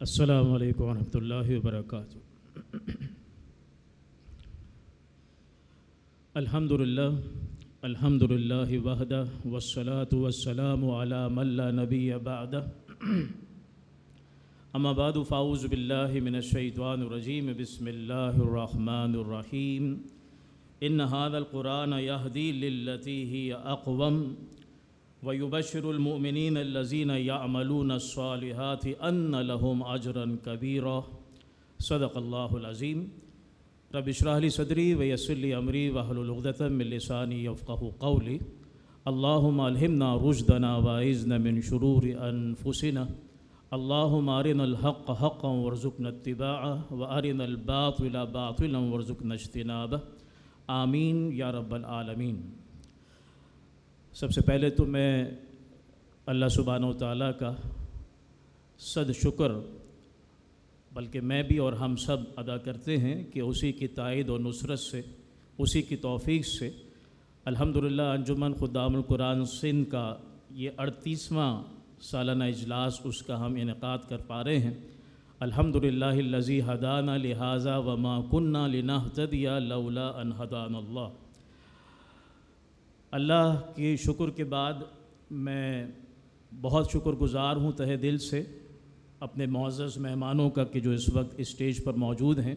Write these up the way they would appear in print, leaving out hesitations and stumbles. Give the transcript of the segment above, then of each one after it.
السلام علیکم ورحمۃ اللہ وبرکاتہ۔ الحمد للہ وحدہ والصلاة والسلام علی من لا نبی بعدہ، اما بعد فاعوذ باللہ من الشیطان الرجیم، بسم اللہ الرحمن الرحیم۔ ان ھذا القرآن یہدی للتی ہی اقوم وَيُبَشِّرُ الْمُؤْمِنِينَ الَّذِينَ يَعْمَلُونَ الصَّالِحَاتِ أَنَّ لَهُمْ أَجْرًا كَبِيرًا۔ صدق اللہ العظیم۔ رب اشرح لي صدری ویسر لي امری واحلل عقدۃ من لسانی یفقہوا قولی۔ اللہم الہمنا رشدنا واعذنا من شرور انفسنا۔ اللہم ارنا الحق حقا وارزقنا اتباعہ وارنا الباطل باطلا وارزقنا اجتنابہ، آمین یا رب العالمین۔ سب سے پہلے تو میں اللہ سبحانہ و تعالیٰ کا صد شکر بلکہ میں بھی اور ہم سب ادا کرتے ہیں کہ اسی کی تائید اور نصرت سے، اسی کی توفیق سے الحمدللہ انجمن خدام القرآن سندھ کا یہ 38واں سالانہ اجلاس اس کا ہم انعقاد کر پا رہے ہیں۔ الحمدللہ الذی ہدانا لہذا وما کننا لنہتدی لولا ان ہدانا اللہ۔ اللہ کی شکر کے بعد میں بہت شکر گزار ہوں تہہ دل سے اپنے معزز مہمانوں کا کہ جو اس وقت اسٹیج پر موجود ہیں،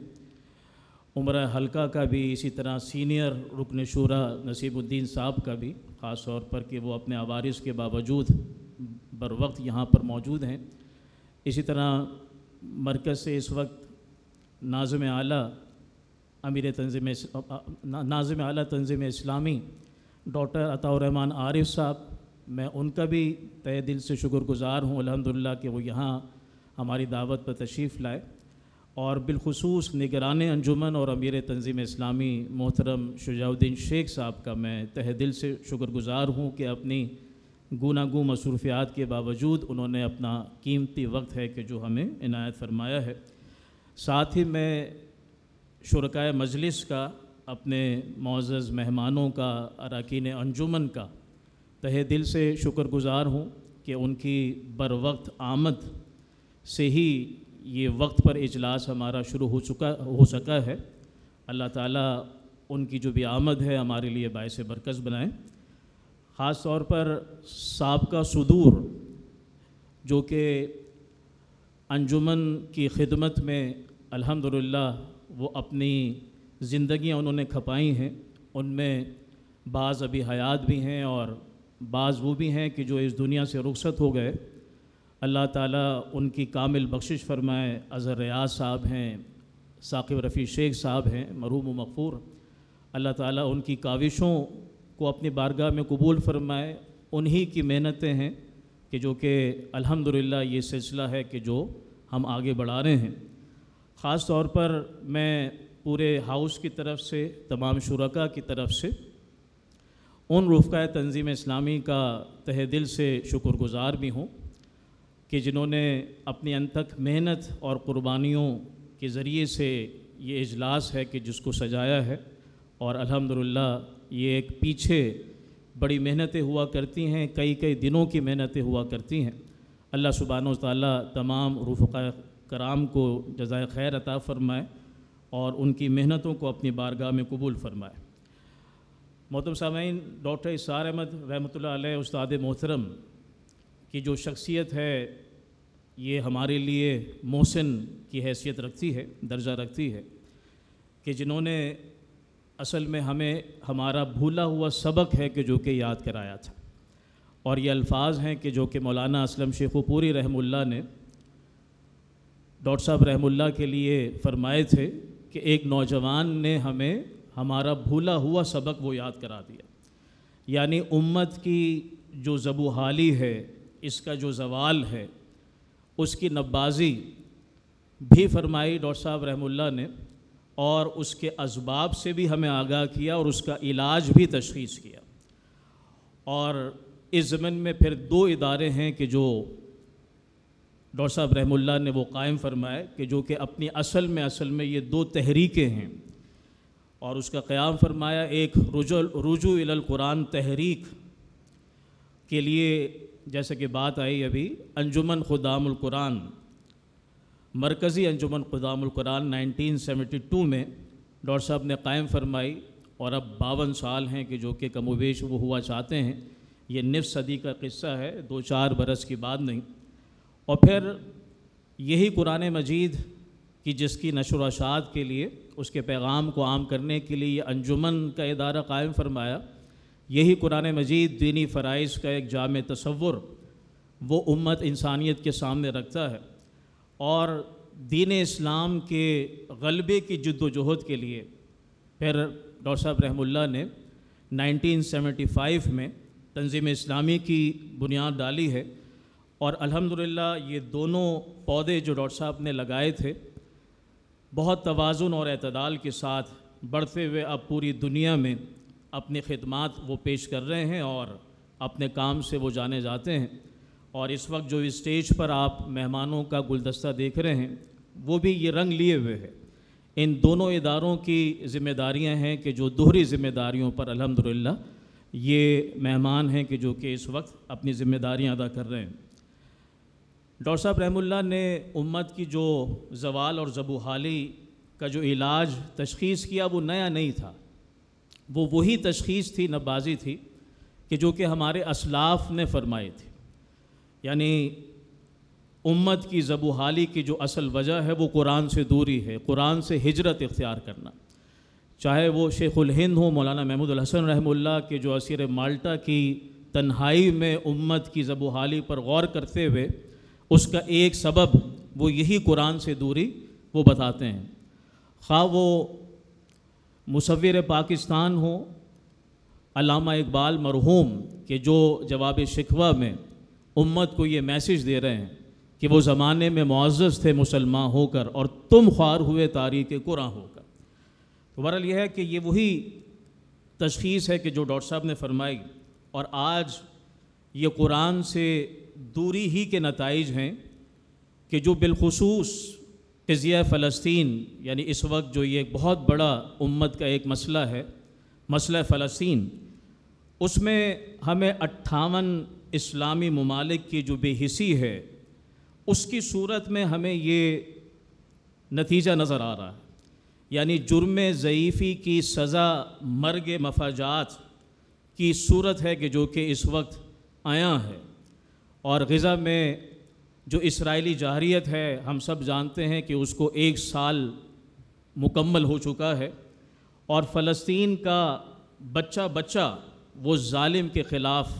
عمرہ حلقہ کا بھی، اسی طرح سینئر رکن شورا نصیب الدین صاحب کا بھی، خاص طور پر کہ وہ اپنے عوارض کے باوجود بر وقت یہاں پر موجود ہیں۔ اسی طرح مرکز سے اس وقت ناظم اعلیٰ تنظیم اسلامی ڈاکٹر عطاء الرحمن عارف صاحب، میں ان کا بھی تہہ دل سے شکر گزار ہوں الحمدللہ کہ وہ یہاں ہماری دعوت پر تشریف لائے، اور بالخصوص نگران انجمن اور امیر تنظیم اسلامی محترم شجاع الدین شیخ صاحب کا میں تہہ دل سے شکر گزار ہوں کہ اپنی گوناگوں مصروفیات کے باوجود انہوں نے اپنا قیمتی وقت ہے کہ جو ہمیں عنایت فرمایا ہے۔ ساتھ ہی میں شرکائے مجلس کا، اپنے معزز مہمانوں کا، اراکین انجمن کا تہہ دل سے شکر گزار ہوں کہ ان کی بر وقت آمد سے ہی یہ وقت پر اجلاس ہمارا شروع ہو سکا ہے۔ اللہ تعالیٰ ان کی جو بھی آمد ہے ہمارے لیے باعث برکت بنائے۔ خاص طور پر سابقہ صدور جو کہ انجمن کی خدمت میں الحمدللہ وہ اپنی زندگیاں انہوں نے کھپائی ہیں، ان میں بعض ابھی حیات بھی ہیں اور بعض وہ بھی ہیں کہ جو اس دنیا سے رخصت ہو گئے۔ اللہ تعالیٰ ان کی کامل بخشش فرمائے۔ اظہر ریاض صاحب ہیں، ثاقب رفیع شیخ صاحب ہیں، مرحوم و مغفور۔ اللہ تعالیٰ ان کی کاوشوں کو اپنی بارگاہ میں قبول فرمائے۔ انہی کی محنتیں ہیں کہ جو کہ الحمدللہ یہ سلسلہ ہے کہ جو ہم آگے بڑھا رہے ہیں۔ خاص طور پر میں پورے ہاؤس کی طرف سے، تمام شرکاء کی طرف سے ان رفقائے تنظیم اسلامی کا تہہ دل سے شکر گزار بھی ہوں کہ جنہوں نے اپنی انتھک محنت اور قربانیوں کے ذریعے سے یہ اجلاس ہے کہ جس کو سجایا ہے، اور الحمدللہ یہ ایک پیچھے بڑی محنتیں ہوا کرتی ہیں، کئی دنوں کی محنتیں ہوا کرتی ہیں۔ اللہ سبحانہ و تعالیٰ تمام رفقائے کرام کو جزائے خیر عطا فرمائے اور ان کی محنتوں کو اپنی بارگاہ میں قبول فرمائے۔ محترم سامعین، ڈاکٹر اسرار احمد رحمۃ اللہ علیہ استاد محترم کی جو شخصیت ہے یہ ہمارے لیے محسن کی حیثیت رکھتی ہے، درجہ رکھتی ہے، کہ جنہوں نے اصل میں ہمیں ہمارا بھولا ہوا سبق ہے کہ جو کہ یاد کرایا تھا، اور یہ الفاظ ہیں کہ جو کہ مولانا اسلم شیخ پوری رحمہ اللہ نے ڈاکٹر صاحب رحمہ اللہ کے لیے فرمائے تھے کہ ایک نوجوان نے ہمیں ہمارا بھولا ہوا سبق وہ یاد کرا دیا۔ یعنی امت کی جو زبو حالی ہے، اس کا جو زوال ہے، اس کی نبازی بھی فرمائی ڈاکٹر صاحب رحمہ اللہ نے، اور اس کے اسباب سے بھی ہمیں آگاہ کیا اور اس کا علاج بھی تشخیص کیا۔ اور اس ضمن میں پھر 2 ادارے ہیں کہ جو ڈاکٹر صاحب رحمہ اللہ نے وہ قائم فرمائے کہ جو کہ اپنی اصل میں یہ 2 تحریکیں ہیں، اور اس کا قیام فرمایا۔ ایک رجوع الی القرآن تحریک کے لیے جیسے کہ بات آئی ابھی، انجمن خدام القرآن مرکزی انجمن خدام القرآن 1972 میں ڈاکٹر صاحب نے قائم فرمائی، اور اب 52 سال ہیں کہ جو کہ کم و بیش وہ ہوا چاہتے ہیں۔ یہ نصف صدی کا قصہ ہے، 2-4 برس کی بات نہیں۔ اور پھر یہی قرآن مجید کی جس کی نشر و اشاعت کے لیے، اس کے پیغام کو عام کرنے کے لیے یہ انجمن کا ادارہ قائم فرمایا، یہی قرآن مجید دینی فرائض کا ایک جامع تصور وہ امت انسانیت کے سامنے رکھتا ہے، اور دین اسلام کے غلبے کی جد و جہد کے لیے پھر ڈاکٹر صاحب رحمہ اللہ نے 1975 میں تنظیم اسلامی کی بنیاد ڈالی ہے، اور الحمدللہ یہ دونوں پودے جو ڈاکٹر صاحب نے لگائے تھے بہت توازن اور اعتدال کے ساتھ بڑھتے ہوئے اب پوری دنیا میں اپنی خدمات وہ پیش کر رہے ہیں، اور اپنے کام سے وہ جانے جاتے ہیں۔ اور اس وقت جو اسٹیج پر آپ مہمانوں کا گلدستہ دیکھ رہے ہیں وہ بھی یہ رنگ لیے ہوئے ہے۔ ان دونوں اداروں کی ذمہ داریاں ہیں کہ جو دوہری ذمہ داریوں پر الحمدللہ یہ مہمان ہیں کہ جو کہ اس وقت اپنی ذمہ داریاں ادا کر رہے ہیں۔ ڈاکٹر صاحب رحمہ اللہ نے امت کی جو زوال اور زبوحالی کا جو علاج تشخیص کیا وہ نیا نہیں تھا، وہ وہی تشخیص تھی، نبازی تھی کہ جو کہ ہمارے اسلاف نے فرمائی تھی۔ یعنی امت کی زبوحالی کی جو اصل وجہ ہے وہ قرآن سے دوری ہے، قرآن سے ہجرت اختیار کرنا، چاہے وہ شیخ الہند ہوں مولانا محمود الحسن رحمہ اللہ کے جو اسیر مالٹا کی تنہائی میں امت کی زبوحالی پر غور کرتے ہوئے اس کا ایک سبب وہ یہی قرآن سے دوری وہ بتاتے ہیں۔ خواہ وہ مصور پاکستان ہو علامہ اقبال مرحوم کہ جو جواب شکوہ میں امت کو یہ میسج دے رہے ہیں کہ وہ زمانے میں معزز تھے مسلمان ہو کر اور تم خوار ہوئے تاریخ قرآن ہو کر۔ تو بہرحال یہ ہے کہ یہ وہی تشخیص ہے کہ جو ڈاکٹر صاحب نے فرمائی، اور آج یہ قرآن سے دوری ہی کے نتائج ہیں کہ جو بالخصوص قضیہ فلسطین، یعنی اس وقت جو یہ ایک بہت بڑا امت کا ایک مسئلہ ہے، مسئلہ فلسطین، اس میں ہمیں 58 اسلامی ممالک کی جو بے حسی ہے اس کی صورت میں ہمیں یہ نتیجہ نظر آ رہا ہے، یعنی جرم ضعیفی کی سزا مرگ مفاجات کی صورت ہے کہ جو کہ اس وقت آیا ہے۔ اور غزہ میں جو اسرائیلی جارحیت ہے ہم سب جانتے ہیں کہ اس کو 1 سال مکمل ہو چکا ہے، اور فلسطین کا بچہ بچہ وہ ظالم کے خلاف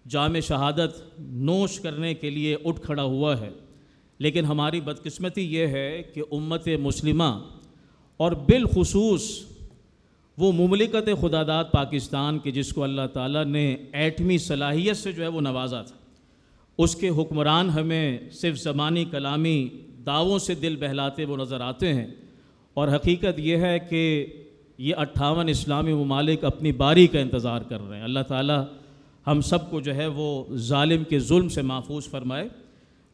جام شہادت نوش کرنے کے لیے اٹھ کھڑا ہوا ہے۔ لیکن ہماری بدقسمتی یہ ہے کہ امت مسلمہ اور بالخصوص وہ مملکت خداداد پاکستان کے جس کو اللہ تعالیٰ نے ایٹمی صلاحیت سے جو ہے وہ نوازا تھا، اس کے حکمران ہمیں صرف زبانی کلامی دعووں سے دل بہلاتے وہ نظر آتے ہیں، اور حقیقت یہ ہے کہ یہ 58 اسلامی ممالک اپنی باری کا انتظار کر رہے ہیں۔ اللہ تعالیٰ ہم سب کو جو ہے وہ ظالم کے ظلم سے محفوظ فرمائے۔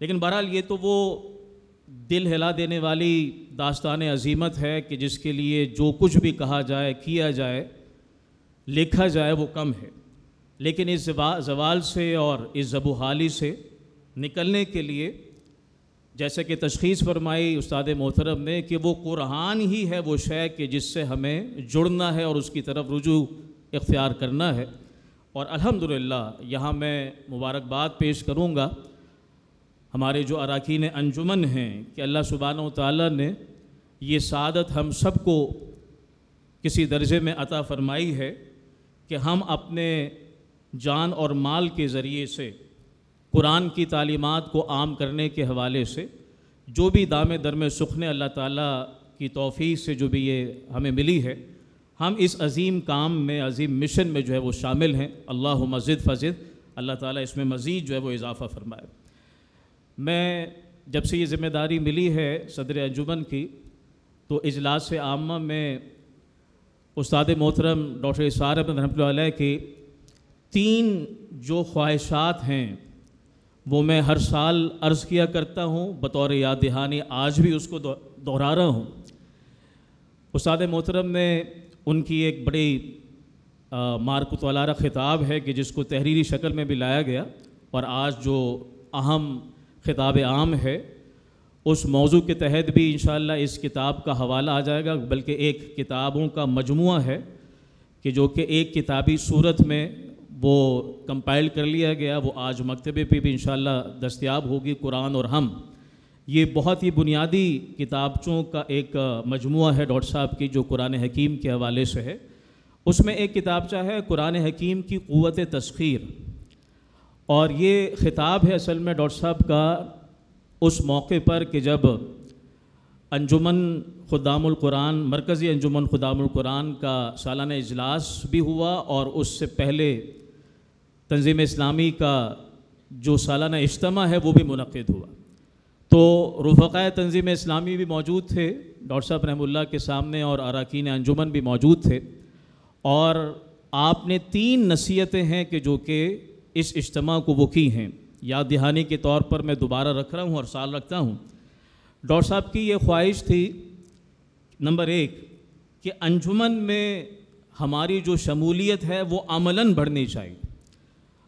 لیکن بہرحال یہ تو وہ دل ہلا دینے والی داستان عظیمت ہے کہ جس کے لیے جو کچھ بھی کہا جائے، کیا جائے، لکھا جائے وہ کم ہے۔ لیکن اس زوال سے اور اس زبوحالی سے نکلنے کے لیے جیسے کہ تشخیص فرمائی استاد محترم نے کہ وہ قرآن ہی ہے وہ شے کہ جس سے ہمیں جڑنا ہے اور اس کی طرف رجوع اختیار کرنا ہے۔ اور الحمدللہ یہاں میں مبارکباد پیش کروں گا ہمارے جو اراکین انجمن ہیں کہ اللہ سبحانہ و تعالیٰ نے یہ سعادت ہم سب کو کسی درجے میں عطا فرمائی ہے کہ ہم اپنے جان اور مال کے ذریعے سے قرآن کی تعلیمات کو عام کرنے کے حوالے سے جو بھی دام درم سخن اللہ تعالیٰ کی توفیق سے جو بھی یہ ہمیں ملی ہے، ہم اس عظیم کام میں، عظیم مشن میں جو ہے وہ شامل ہیں۔ اللہم زد فزد، اللہ تعالیٰ اس میں مزید جو ہے وہ اضافہ فرمائے۔ میں جب سے یہ ذمہ داری ملی ہے صدر انجمن کی، تو اجلاس عامہ میں استاد محترم ڈاکٹر اسرار احمد رحمۃ اللہ علیہ کی 3 جو خواہشات ہیں وہ میں ہر سال عرض کیا کرتا ہوں، بطور یاد دہانی آج بھی اس کو دہرا رہا ہوں۔ استاد محترم نے ان کی ایک بڑی مارکت والارہ خطاب ہے کہ جس کو تحریری شکل میں بھی لایا گیا، اور آج جو اہم خطاب عام ہے اس موضوع کے تحت بھی انشاءاللہ اس کتاب کا حوالہ آ جائے گا، بلکہ ایک کتابوں کا مجموعہ ہے کہ جو کہ ایک کتابی صورت میں وہ کمپائل کر لیا گیا، وہ آج مکتبے پہ بھی انشاءاللہ دستیاب ہوگی، قرآن اور ہم۔ یہ بہت ہی بنیادی کتابچوں کا ایک مجموعہ ہے ڈاکٹر صاحب کی، جو قرآن حکیم کے حوالے سے ہے۔ اس میں ایک کتابچہ ہے قرآن حکیم کی قوت تسخیر، اور یہ خطاب ہے اصل میں ڈاکٹر صاحب کا اس موقع پر کہ جب انجمن خدام القرآن، مرکزی انجمن خدام القرآن کا سالانہ اجلاس بھی ہوا، اور اس سے پہلے تنظیم اسلامی کا جو سالانہ اجتماع ہے وہ بھی منعقد ہوا۔ تو رفقائے تنظیم اسلامی بھی موجود تھے ڈاکٹر صاحب رحمہ اللہ کے سامنے، اور اراکین انجمن بھی موجود تھے، اور آپ نے 3 نصیحتیں ہیں کہ جو کہ اس اجتماع کو وہ کی ہیں، یاد دہانی کے طور پر میں دوبارہ رکھ رہا ہوں اور سال رکھتا ہوں۔ ڈاکٹر صاحب کی یہ خواہش تھی، نمبر 1 کہ انجمن میں ہماری جو شمولیت ہے وہ عملاً بڑھنی چاہیے۔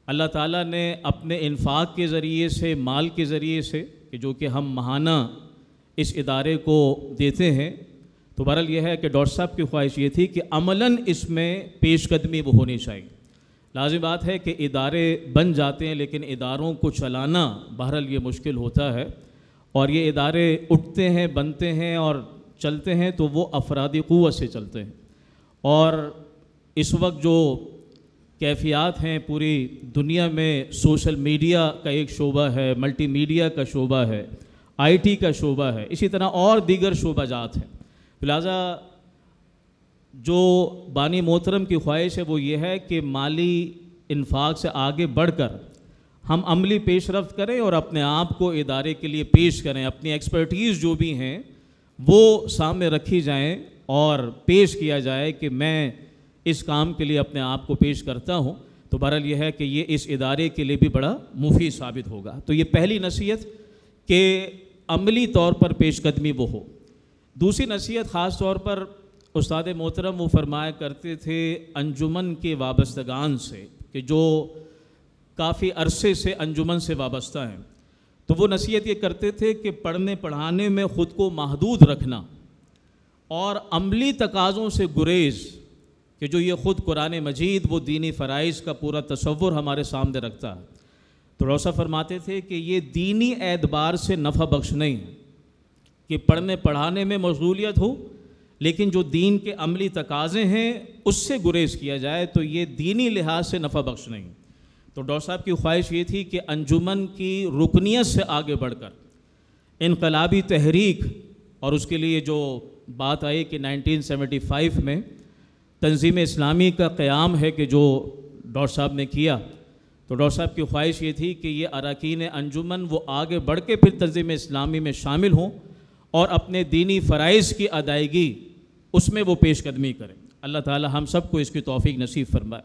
اللہ تعالیٰ نے اپنے انفاق کے ذریعے سے، مال کے ذریعے سے، کہ جو کہ ہم ماہانہ اس ادارے کو دیتے ہیں، تو بہرحال یہ ہے کہ ڈاکٹر صاحب کی خواہش یہ تھی کہ عملاً اس میں پیش قدمی وہ ہونی چاہیے۔ لازم بات ہے کہ ادارے بن جاتے ہیں، لیکن اداروں کو چلانا بہرحال یہ مشکل ہوتا ہے، اور یہ ادارے اٹھتے ہیں، بنتے ہیں اور چلتے ہیں تو وہ افرادی قوت سے چلتے ہیں۔ اور اس وقت جو کیفیات ہیں پوری دنیا میں، سوشل میڈیا کا ایک شعبہ ہے، ملٹی میڈیا کا شعبہ ہے، آئی ٹی کا شعبہ ہے، اسی طرح اور دیگر شعبہ جات ہیں۔ لہٰذا جو بانی محترم کی خواہش ہے وہ یہ ہے کہ مالی انفاق سے آگے بڑھ کر ہم عملی پیش رفت کریں اور اپنے آپ کو ادارے کے لیے پیش کریں، اپنی ایکسپرٹیز جو بھی ہیں وہ سامنے رکھی جائیں اور پیش کیا جائے کہ میں اس کام کے لیے اپنے آپ کو پیش کرتا ہوں۔ تو بہرحال یہ ہے کہ یہ اس ادارے کے لیے بھی بڑا مفید ثابت ہوگا۔ تو یہ پہلی نصیحت کہ عملی طور پر پیش قدمی وہ ہو۔ دوسری نصیحت خاص طور پر استاد محترم وہ فرمایا کرتے تھے انجمن کے وابستگان سے، کہ جو کافی عرصے سے انجمن سے وابستہ ہیں، تو وہ نصیحت یہ کرتے تھے کہ پڑھنے پڑھانے میں خود کو محدود رکھنا اور عملی تقاضوں سے گریز، کہ جو یہ خود قرآن مجید وہ دینی فرائض کا پورا تصور ہمارے سامنے رکھتا ہے۔ تو روسا فرماتے تھے کہ یہ دینی اعتبار سے نفع بخش نہیں ہے کہ پڑھنے پڑھانے میں مشغولیت ہو، لیکن جو دین کے عملی تقاضے ہیں اس سے گریز کیا جائے تو یہ دینی لحاظ سے نفع بخش نہیں۔ تو ڈاکٹر صاحب کی خواہش یہ تھی کہ انجمن کی رکنیت سے آگے بڑھ کر انقلابی تحریک، اور اس کے لیے جو بات آئی کہ 1975 میں تنظیم اسلامی کا قیام ہے کہ جو ڈاکٹر صاحب نے کیا، تو ڈاکٹر صاحب کی خواہش یہ تھی کہ یہ اراکین انجمن وہ آگے بڑھ کے پھر تنظیم اسلامی میں شامل ہوں اور اپنے دینی فرائض کی ادائیگی اس میں وہ پیش قدمی کریں۔ اللہ تعالی ہم سب کو اس کی توفیق نصیب فرمائے۔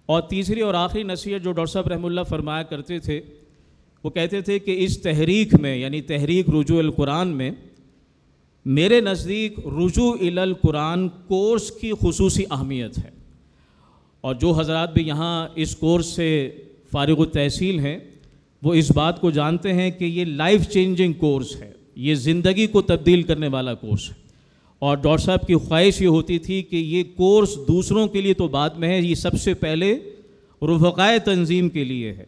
اور تیسری اور آخری نصیحت جو ڈاکٹر صاحب رحمہ اللہ فرمایا کرتے تھے، وہ کہتے تھے کہ اس تحریک میں، یعنی تحریک رجوع القرآن میں، میرے نزدیک رجوع الی القرآن کورس کی خصوصی اہمیت ہے۔ اور جو حضرات بھی یہاں اس کورس سے فارغ التحصیل ہیں وہ اس بات کو جانتے ہیں کہ یہ لائف چینجنگ کورس ہے، یہ زندگی کو تبدیل کرنے والا کورس ہے۔ اور ڈاکٹر صاحب کی خواہش یہ ہوتی تھی کہ یہ کورس دوسروں کے لیے تو بعد میں ہے، یہ سب سے پہلے رفقائے تنظیم کے لیے ہے۔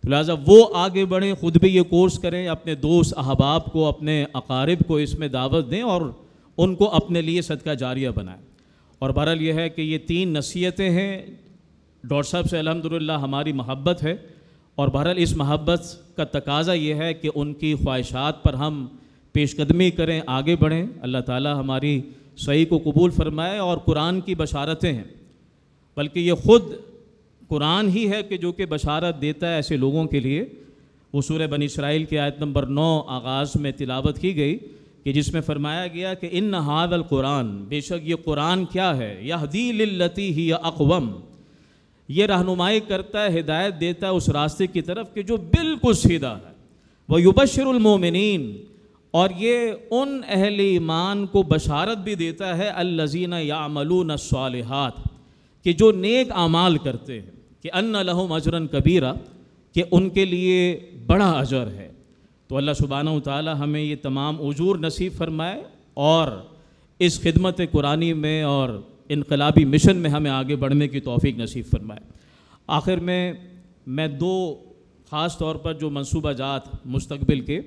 لہٰذا وہ آگے بڑھیں، خود بھی یہ کورس کریں، اپنے دوست احباب کو، اپنے اقارب کو اس میں دعوت دیں اور ان کو اپنے لیے صدقہ جاریہ بنائیں۔ اور بہرحال یہ ہے کہ یہ 3 نصیحتیں ہیں۔ ڈاکٹر صاحب سے الحمدللہ ہماری محبت ہے، اور بہرحال اس محبت کا تقاضا یہ ہے کہ ان کی خواہشات پر ہم پیش قدمی کریں، آگے بڑھیں۔ اللہ تعالی ہماری صحیح کو قبول فرمائے۔ اور قرآن کی بشارتیں ہیں، بلکہ یہ خود قرآن ہی ہے کہ جو کہ بشارت دیتا ہے ایسے لوگوں کے لیے۔ وہ سورہ بنی اسرائیل کی آیت نمبر 9 آغاز میں تلاوت کی گئی کہ جس میں فرمایا گیا کہ ان ھذا القرآن، بے شک یہ قرآن کیا ہے، یہدی للتی ہی اقوم، یہ رہنمائی کرتا ہے، ہدایت دیتا ہے اس راستے کی طرف کہ جو بالکل سیدھا ہے۔ ویبشر المومنین، اور یہ ان اہل ایمان کو بشارت بھی دیتا ہے الذین یعملون الصالحات، کہ جو نیک اعمال کرتے ہیں، کہ ان لہم اجرا کبیرا، کہ ان کے لیے بڑا اجر ہے۔ تو اللہ سبحانہ و تعالی ہمیں یہ تمام اجور نصیب فرمائے اور اس خدمت قرآنی میں اور انقلابی مشن میں ہمیں آگے بڑھنے کی توفیق نصیب فرمائے۔ آخر میں دو خاص طور پر جو منصوبہ جات مستقبل کے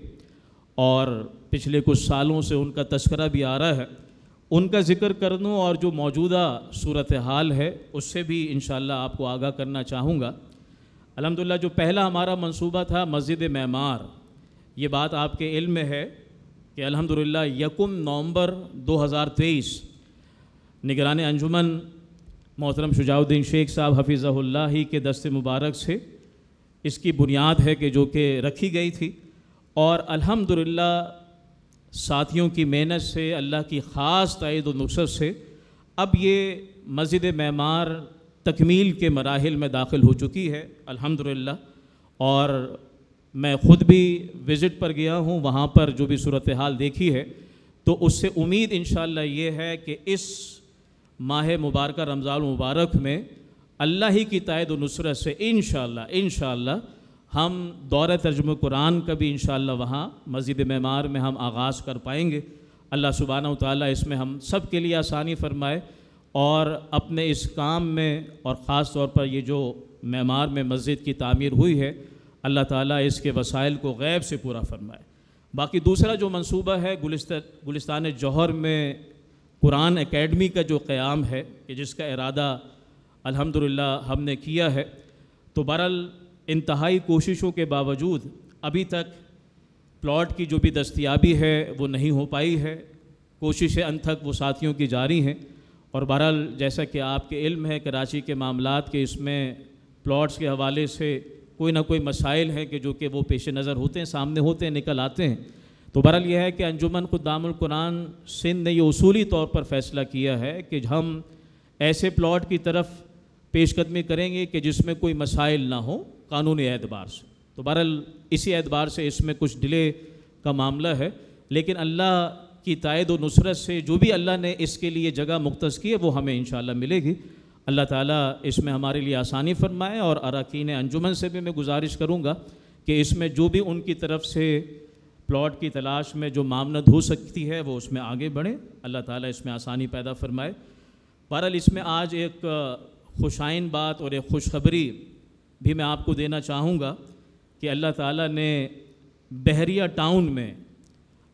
اور پچھلے کچھ سالوں سے ان کا تذکرہ بھی آ رہا ہے، ان کا ذکر کرنوں اور جو موجودہ صورتحال ہے اس سے بھی انشاءاللہ آپ کو آگاہ کرنا چاہوں گا۔ الحمدللہ جو پہلا ہمارا منصوبہ تھا مسجد معمار، یہ بات آپ کے علم میں ہے کہ الحمدللہ 1 نومبر 2023 نگران انجمن محترم شجاع الدین شیخ صاحب حفظہ اللہ ہی کے دست مبارک سے اس کی بنیاد ہے کہ جو کہ رکھی گئی تھی، اور الحمدللہ ساتھیوں کی محنت سے، اللہ کی خاص تائید و نصرت سے اب یہ مسجد معمار تکمیل کے مراحل میں داخل ہو چکی ہے الحمدللہ۔ اور میں خود بھی وزٹ پر گیا ہوں، وہاں پر جو بھی صورتحال دیکھی ہے تو اس سے امید انشاءاللہ یہ ہے کہ اس ماہ مبارکہ رمضان المبارک میں اللہ ہی کی تائید و نصرت سے انشاءاللہ ہم دورہ ترجمہ قرآن کا بھی انشاءاللہ وہاں مسجد معمار میں ہم آغاز کر پائیں گے۔ اللہ سبحانہ و تعالیٰ اس میں ہم سب کے لیے آسانی فرمائے اور اپنے اس کام میں، اور خاص طور پر یہ جو معمار میں مسجد کی تعمیر ہوئی ہے، اللہ تعالیٰ اس کے وسائل کو غیب سے پورا فرمائے۔ باقی دوسرا جو منصوبہ ہے گلستان جوہر میں قرآن اکیڈمی کا جو قیام ہے کہ جس کا ارادہ الحمدللہ ہم نے کیا ہے، تو بہرحال انتہائی کوششوں کے باوجود ابھی تک پلاٹ کی جو بھی دستیابی ہے وہ نہیں ہو پائی ہے۔ کوششیں انتھک وہ ساتھیوں کی جاری ہیں، اور بہرحال جیسا کہ آپ کے علم ہے کراچی کے معاملات کے اس میں پلاٹس کے حوالے سے کوئی نہ کوئی مسائل ہیں کہ جو کہ وہ پیش نظر ہوتے ہیں، سامنے ہوتے ہیں، نکل آتے ہیں۔ تو بہرحال یہ ہے کہ انجمن خدام القرآن سندھ نے یہ اصولی طور پر فیصلہ کیا ہے کہ ہم ایسے پلاٹ کی طرف پیش قدمی کریں گے کہ جس میں کوئی مسائل نہ ہوں قانونی اعتبار سے۔ تو بہرحال اسی اعتبار سے اس میں کچھ ڈیلے کا معاملہ ہے، لیکن اللہ کی تائید و نصرت سے جو بھی اللہ نے اس کے لیے جگہ مختص کی ہے وہ ہمیں انشاءاللہ ملے گی۔ اللہ تعالیٰ اس میں ہمارے لیے آسانی فرمائے، اور اراکین انجمن سے بھی میں گزارش کروں گا کہ اس میں جو بھی ان کی طرف سے پلاٹ کی تلاش میں جو معاملت ہو سکتی ہے وہ اس میں آگے بڑھیں، اللہ تعالیٰ اس میں آسانی پیدا فرمائے۔ بہرحال اس میں آج ایک خوشائن بات اور ایک خوشخبری بھی میں آپ کو دینا چاہوں گا کہ اللہ تعالیٰ نے بحریہ ٹاؤن میں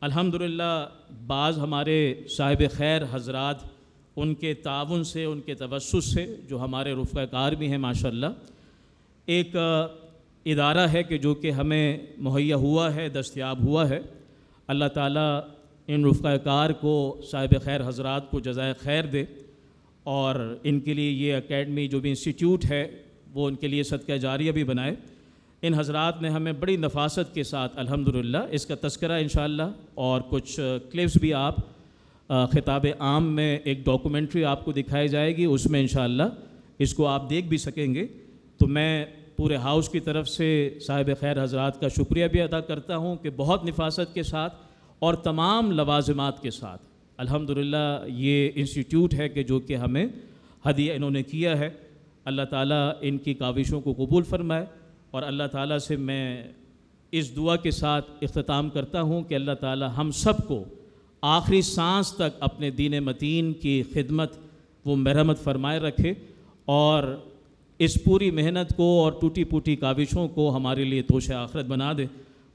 الحمدللہ بعض ہمارے صاحب خیر حضرات ان کے تعاون سے، ان کے توسط سے، جو ہمارے رفقہ کار بھی ہیں ماشاءاللہ، ایک ادارہ ہے کہ جو کہ ہمیں مہیا ہوا ہے، دستیاب ہوا ہے۔ اللہ تعالیٰ ان رفقہ کار کو، صاحب خیر حضرات کو جزائے خیر دے، اور ان کے لیے یہ اکیڈمی جو بھی انسٹیٹیوٹ ہے وہ ان کے لیے صدقہ جاریہ بھی بنائے۔ ان حضرات نے ہمیں بڑی نفاست کے ساتھ الحمدللہ اس کا تذکرہ انشاءاللہ اور کچھ کلپس بھی آپ خطاب عام میں ایک ڈاکومنٹری آپ کو دکھائی جائے گی، اس میں انشاءاللہ اس کو آپ دیکھ بھی سکیں گے۔ تو میں پورے ہاؤس کی طرف سے صاحب خیر حضرات کا شکریہ بھی ادا کرتا ہوں کہ بہت نفاست کے ساتھ اور تمام لوازمات کے ساتھ الحمدللہ یہ انسٹیٹیوٹ ہے کہ جو کہ ہمیں ہدیہ انہوں نے کیا ہے۔ اللہ تعالیٰ ان کی کاوشوں کو قبول فرمائے، اور اللہ تعالیٰ سے میں اس دعا کے ساتھ اختتام کرتا ہوں کہ اللہ تعالیٰ ہم سب کو آخری سانس تک اپنے دین متین کی خدمت وہ مرحمت فرمائے رکھے، اور اس پوری محنت کو اور ٹوٹی پوٹی کاوشوں کو ہمارے لیے توش آخرت بنا دے۔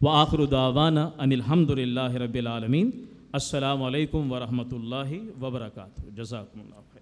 وآخر دعوانا ان الحمدللہ رب العالمین۔ السلام علیکم ورحمۃ اللہ وبرکاتہ۔ جزاکم اللہ خیر۔